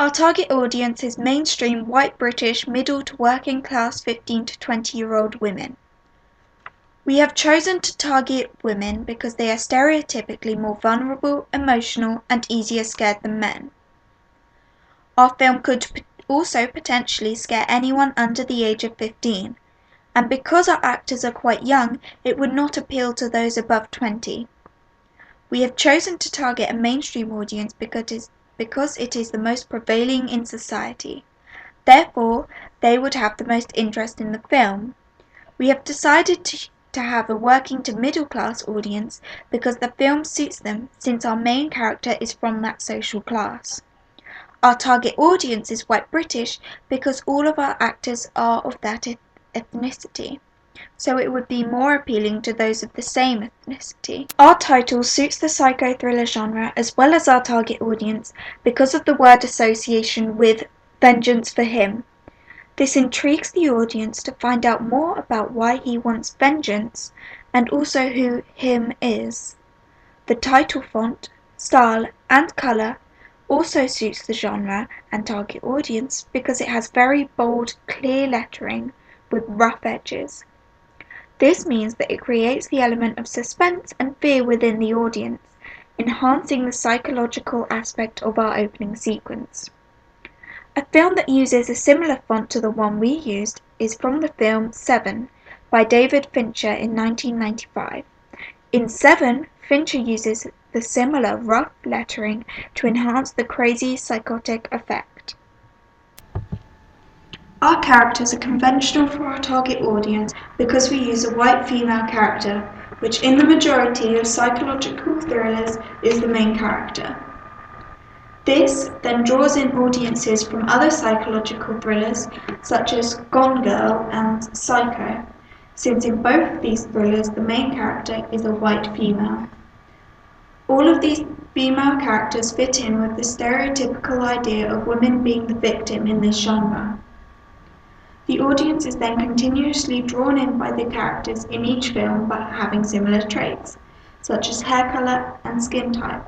Our target audience is mainstream white British middle to working class 15 to 20-year-old women. We have chosen to target women because they are stereotypically more vulnerable, emotional, and easier scared than men. Our film could also potentially scare anyone under the age of 15, and because our actors are quite young, it would not appeal to those above 20. We have chosen to target a mainstream audience because it is the most prevailing in society. Therefore, they would have the most interest in the film. We have decided to have a working to middle class audience because the film suits them, since our main character is from that social class. Our target audience is white British because all of our actors are of that ethnicity, so it would be more appealing to those of the same ethnicity. Our title suits the psychothriller genre as well as our target audience because of the word association with vengeance for him. This intrigues the audience to find out more about why he wants vengeance and also who him is. The title font, style, and colour also suits the genre and target audience because it has very bold, clear lettering with rough edges. This means that it creates the element of suspense and fear within the audience, enhancing the psychological aspect of our opening sequence. A film that uses a similar font to the one we used is from the film Seven by David Fincher in 1995. In Seven, Fincher uses the similar rough lettering to enhance the crazy psychotic effect. Our characters are conventional for our target audience because we use a white female character, which in the majority of psychological thrillers is the main character. This then draws in audiences from other psychological thrillers such as Gone Girl and Psycho, since in both of these thrillers the main character is a white female. All of these female characters fit in with the stereotypical idea of women being the victim in this genre. The audience is then continuously drawn in by the characters in each film by having similar traits, such as hair colour and skin type.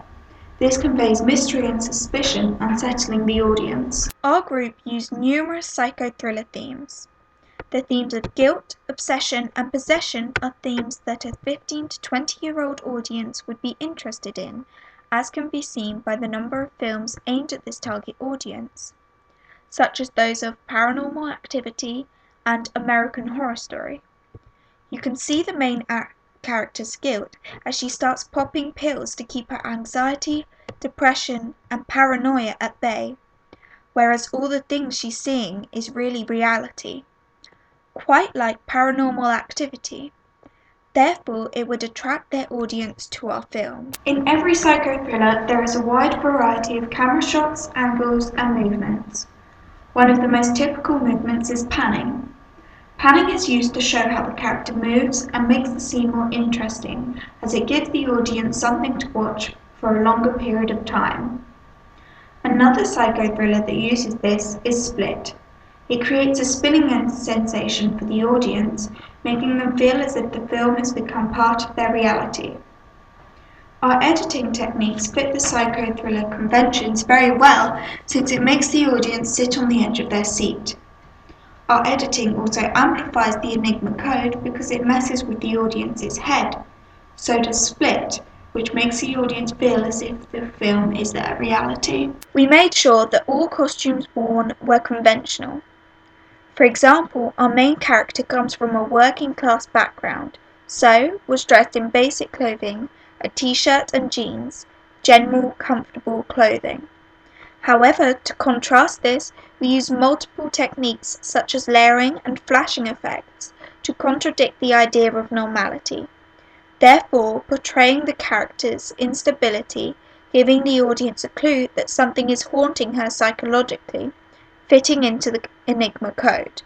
This conveys mystery and suspicion, unsettling the audience. Our group used numerous psychothriller themes. The themes of guilt, obsession, and possession are themes that a 15 to 20-year-old audience would be interested in, as can be seen by the number of films aimed at this target audience, such as those of Paranormal Activity and American Horror Story. You can see the main character's guilt as she starts popping pills to keep her anxiety, depression, and paranoia at bay, whereas all the things she's seeing is really reality, quite like Paranormal Activity. Therefore, it would attract their audience to our film. In every psychothriller, there is a wide variety of camera shots, angles, and movements. One of the most typical movements is panning. Panning is used to show how the character moves and makes the scene more interesting, as it gives the audience something to watch for a longer period of time. Another psychothriller that uses this is Split. It creates a spinning sensation for the audience, making them feel as if the film has become part of their reality. Our editing techniques fit the psychothriller conventions very well, since it makes the audience sit on the edge of their seat. Our editing also amplifies the Enigma code because it messes with the audience's head. So does Split, which makes the audience feel as if the film is their reality. We made sure that all costumes worn were conventional. For example, our main character comes from a working class background, so was dressed in basic clothing, a t-shirt and jeans, general comfortable clothing. However, to contrast this, we use multiple techniques such as layering and flashing effects to contradict the idea of normality, therefore portraying the character's instability, giving the audience a clue that something is haunting her psychologically, fitting into the Enigma code.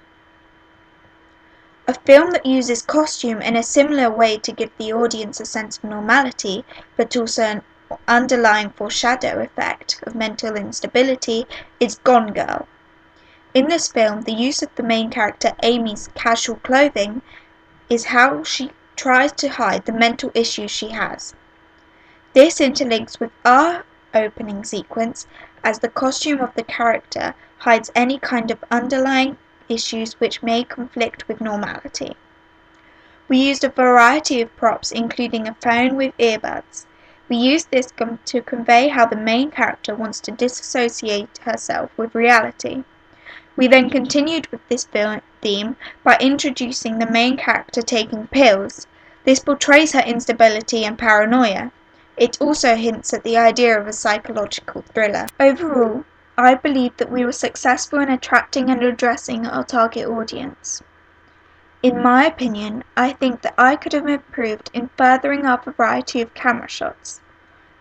A film that uses costume in a similar way to give the audience a sense of normality, but also an underlying foreshadow effect of mental instability, is Gone Girl. In this film, the use of the main character Amy's casual clothing is how she tries to hide the mental issues she has. This interlinks with our opening sequence, as the costume of the character hides any kind of underlying issues which may conflict with normality. We used a variety of props, including a phone with earbuds. We used this to convey how the main character wants to disassociate herself with reality. We then continued with this theme by introducing the main character taking pills. This portrays her instability and paranoia. It also hints at the idea of a psychological thriller. Overall, I believe that we were successful in attracting and addressing our target audience. In my opinion, I think that I could have improved in furthering our variety of camera shots.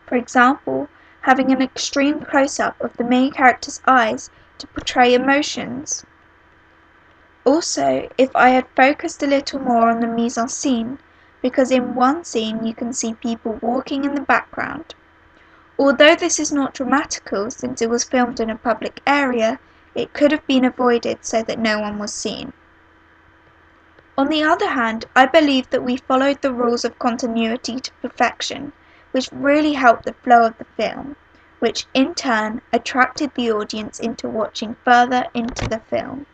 For example, having an extreme close-up of the main character's eyes to portray emotions. Also, if I had focused a little more on the mise-en-scene, because in one scene you can see people walking in the background. Although this is not dramatical since it was filmed in a public area, it could have been avoided so that no one was seen. On the other hand, I believe that we followed the rules of continuity to perfection, which really helped the flow of the film, which in turn attracted the audience into watching further into the film.